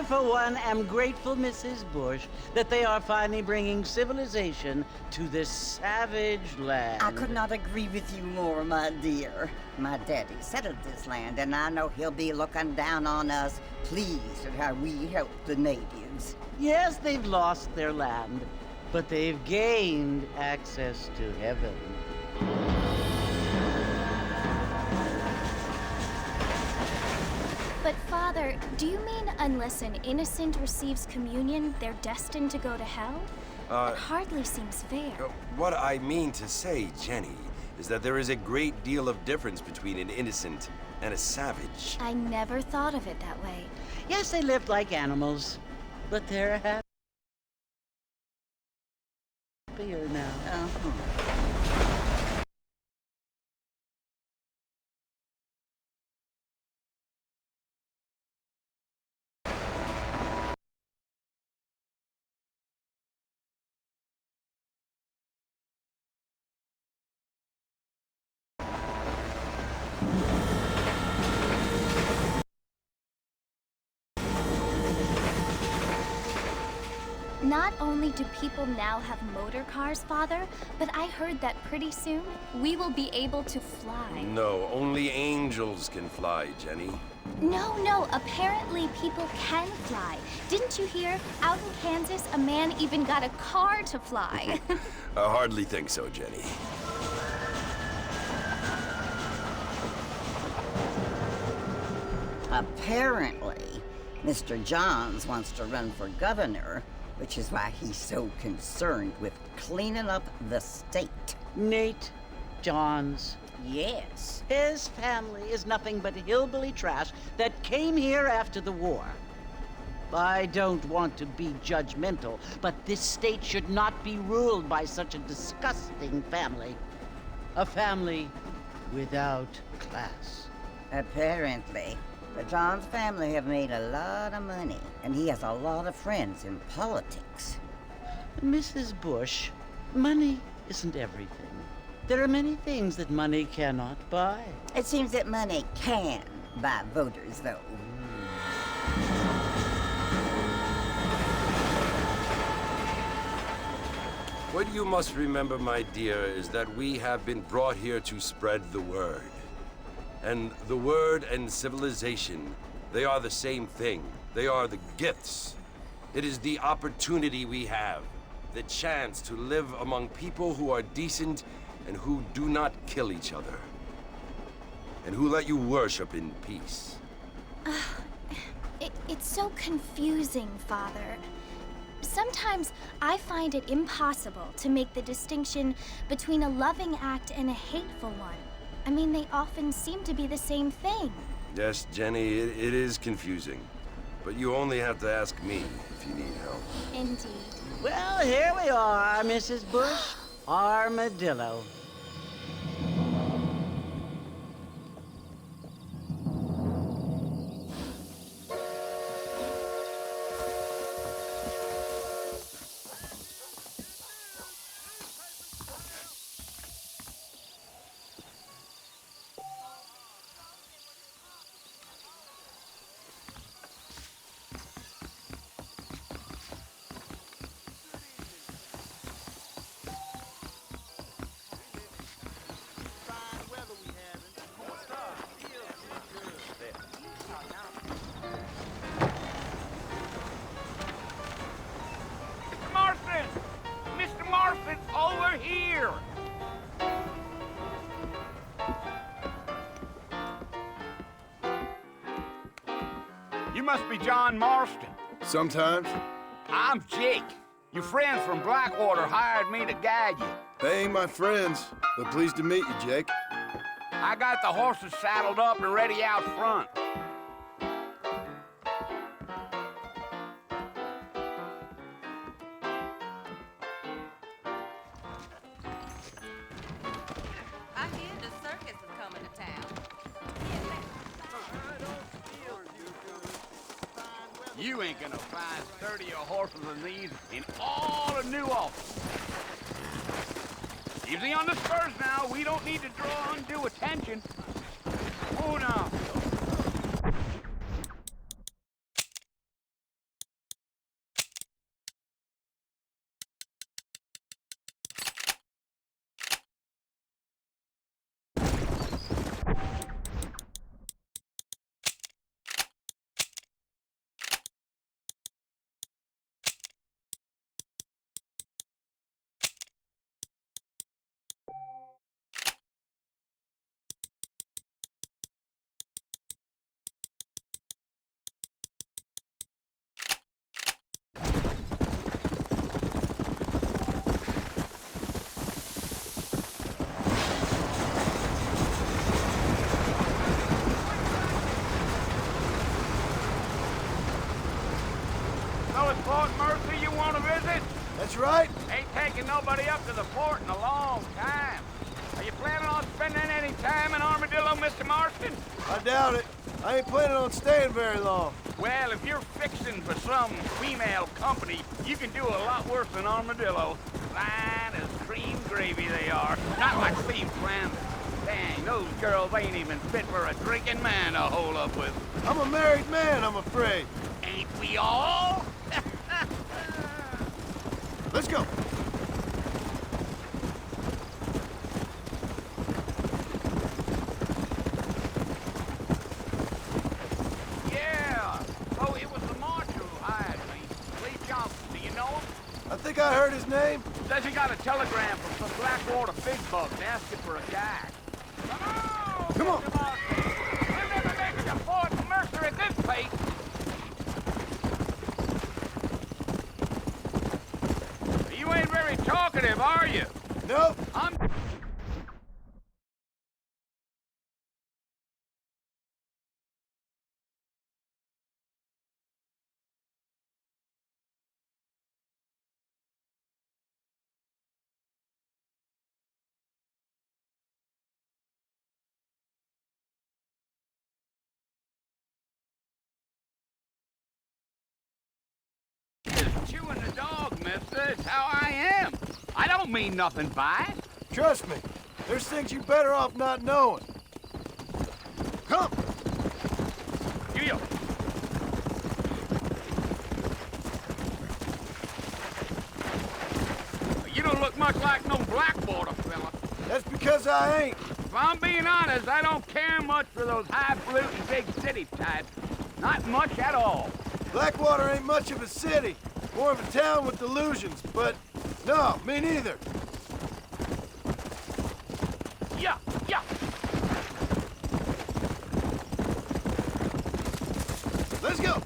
for one, am grateful, Mrs. Bush, that they are finally bringing civilization to this savage land. I could not agree with you more, my dear. My daddy settled this land, and I know he'll be looking down on us, pleased at how we help the natives. Yes, they've lost their land, but they've gained access to heaven. But Father, do you mean unless an innocent receives communion, they're destined to go to hell? That hardly seems fair. What I mean to say, Jenny, is that there is a great deal of difference between an innocent and a savage. I never thought of it that way. Yes, they lived like animals, but they're happier now. Not only do people now have motor cars, Father, but I heard that pretty soon we will be able to fly. No, only angels can fly, Jenny. No, apparently people can fly. Didn't you hear? Out in Kansas, a man even got a car to fly. I hardly think so, Jenny. Apparently, Mr. Johns wants to run for governor, which is why he's so concerned with cleaning up the state. Nate Johns. Yes. His family is nothing but hillbilly trash that came here after the war. I don't want to be judgmental, but this state should not be ruled by such a disgusting family. A family without class. Apparently. The Johns family have made a lot of money, and he has a lot of friends in politics. Mrs. Bush, money isn't everything. There are many things that money cannot buy. It seems that money can buy voters, though. What you must remember, my dear, is that we have been brought here to spread the word. And the word and civilization, they are the same thing. They are the gifts. It is the opportunity we have, the chance to live among people who are decent and who do not kill each other, and who let you worship in peace. It's so confusing, Father. Sometimes I find it impossible to make the distinction between a loving act and a hateful one. I mean, they often seem to be the same thing. Yes, Jenny, it is confusing. But you only have to ask me if you need help. Indeed. Well, here we are, Mrs. Bush. Armadillo. Over here! You must be John Marston. Sometimes. I'm Jake. Your friends from Blackwater hired me to guide you. They ain't my friends, but pleased to meet you, Jake. I got the horses saddled up and ready out front. You ain't gonna find 30 horses of these in all of New Office. Easy on the spurs now. We don't need to draw undue attention. Oh, no. Mercer you want to visit? That's right. Ain't taking nobody up to the fort in a long time. Are you planning on spending any time in Armadillo, Mr. Marston? I doubt it. I ain't planning on staying very long. Well, if you're fixing for some female company, you can do a lot worse than Armadillo. Fine as cream gravy they are. Not like Steve Flanders. Dang, those girls ain't even fit for a drinking man to hole up with. I'm a married man, I'm afraid. Ain't we all? Let's go. Yeah. Oh, it was the marshal who hired me. Lee Johnson, do you know him? I think I heard his name. Says he got a telegram from some Blackwater big bugs asking for a guy. Come on. Mr. Marston. We'll never make it to Fort Mercer at this pace. You ain't very talkative, are you? Nope. I'm... Just chewing the dog, mister. It's how I am. I don't mean nothing by it. Trust me. There's things you better off not knowing. Come. You. You don't look much like no Blackwater fella. That's because I ain't. If I'm being honest, I don't care much for those highfalutin big city types. Not much at all. Blackwater ain't much of a city. More of a town with delusions, but no, me neither. Yeah, yeah. Let's go.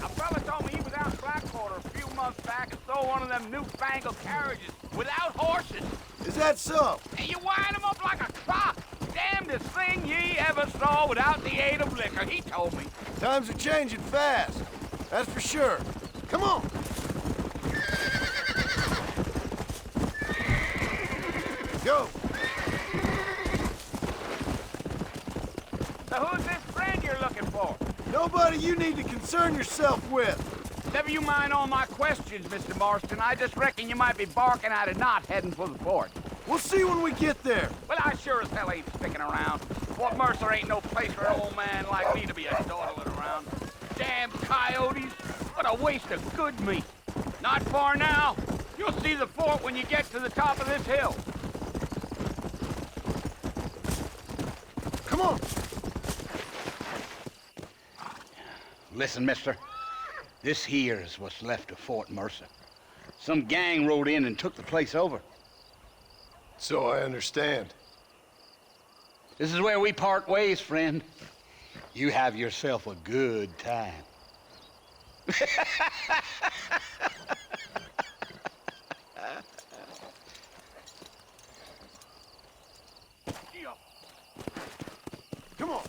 A fella told me he was out in Blackwater a few months back and stole one of them newfangled carriages without horses. Is that so? And you wind them up like a clock. Damnedest thing ye ever saw without the aid of liquor, he told me. Times are changing fast. That's for sure. Come on. Go. So who's this friend you're looking for? Nobody you need to concern yourself with. Never you mind all my questions, Mr. Marston. I just reckon you might be barking out a knot heading for the fort. We'll see when we get there. Well, I sure as hell ain't sticking around. Fort Mercer ain't no place for an old man like me to be a dawdling around. Damn coyotes! What a waste of good meat. Not far now. You'll see the fort when you get to the top of this hill. Come on. Listen, mister. This here is what's left of Fort Mercer. Some gang rode in and took the place over. So I understand. This is where we part ways, friend. You have yourself a good time. Come on.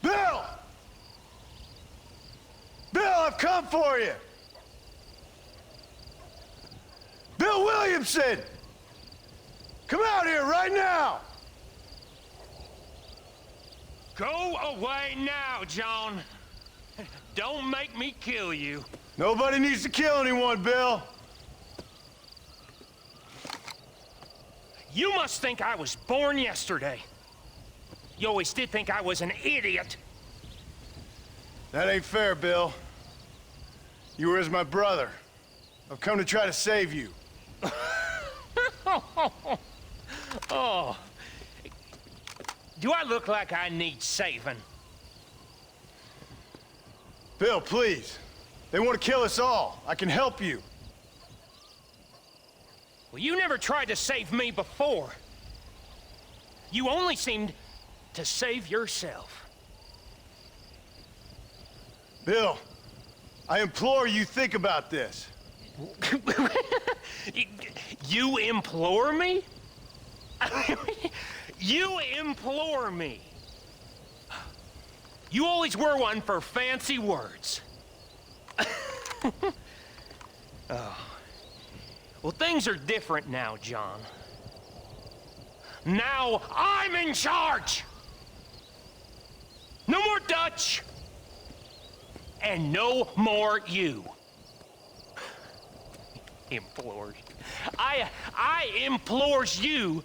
Bill! Bill, I've come for you! Bill Williamson! Come out here right now! Go away now, John. Don't make me kill you. Nobody needs to kill anyone, Bill. You must think I was born yesterday. You always did think I was an idiot. That ain't fair, Bill. You were as my brother. I've come to try to save you. Oh. Do I look like I need saving? Bill, please. They want to kill us all. I can help you. Well, you never tried to save me before. You only seemed to save yourself. Bill, I implore you think about this. You implore me? You implore me? You always were one for fancy words. Oh. Well, things are different now, John. Now I'm in charge! No more Dutch! And no more you. Implores. I implores you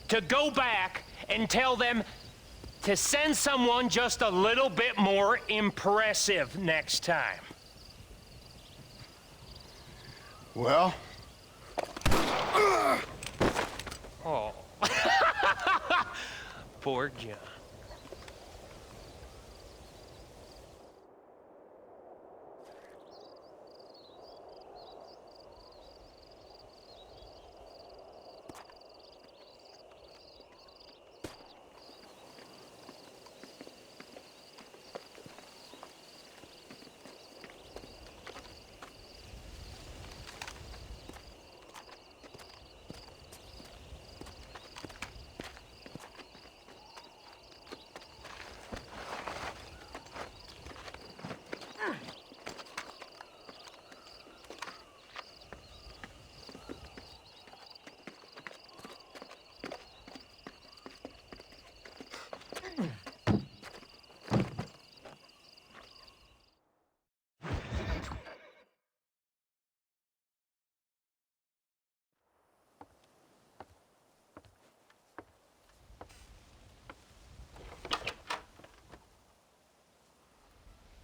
to go back and tell them to send someone just a little bit more impressive next time. Well? Oh. Poor John.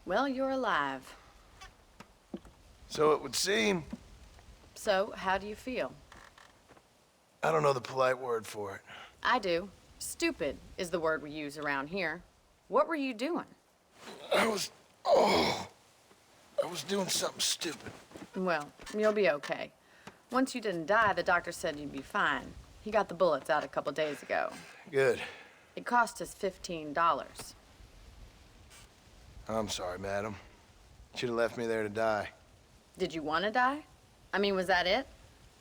Well, you're alive. So it would seem. So, how do you feel? I don't know the polite word for it. I do. Stupid is the word we use around here. What were you doing? I was doing something stupid. Well, you'll be okay. Once you didn't die, the doctor said you'd be fine. He got the bullets out a couple days ago. Good. It cost us $15. I'm sorry, madam. Should have left me there to die. Did you want to die? I mean, was that it?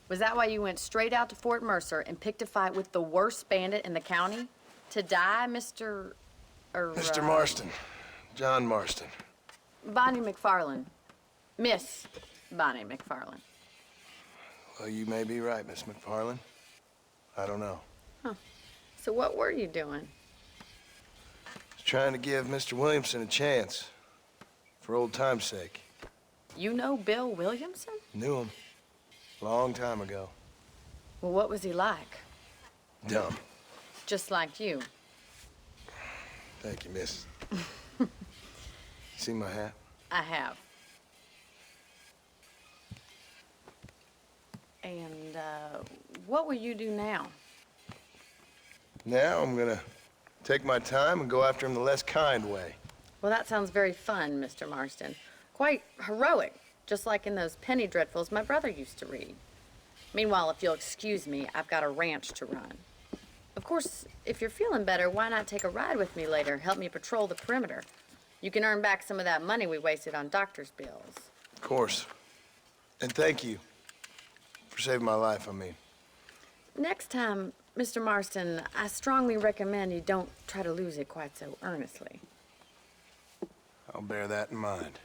Was that why you went straight out to Fort Mercer and picked a fight with the worst bandit in the county? To die, Mr. Mr. Marston. John Marston. Bonnie McFarland. Miss Bonnie McFarland. Well, you may be right, Miss McFarland. I don't know. So what were you doing? Was trying to give Mr. Williamson a chance. For old time's sake. You know Bill Williamson? Knew him. Long time ago. Well, what was he like? Dumb. Just like you. Thank you, miss. See my hat? I have. And, what will you do now? Now I'm gonna take my time and go after him the less kind way. Well, that sounds very fun, Mr. Marston. Quite heroic, just like in those penny dreadfuls my brother used to read. Meanwhile, if you'll excuse me, I've got a ranch to run. Of course, if you're feeling better, why not take a ride with me later? Help me patrol the perimeter. You can earn back some of that money we wasted on doctor's bills. Of course. And thank you for saving my life, I mean. Next time, Mr. Marston, I strongly recommend you don't try to lose it quite so earnestly. I'll bear that in mind.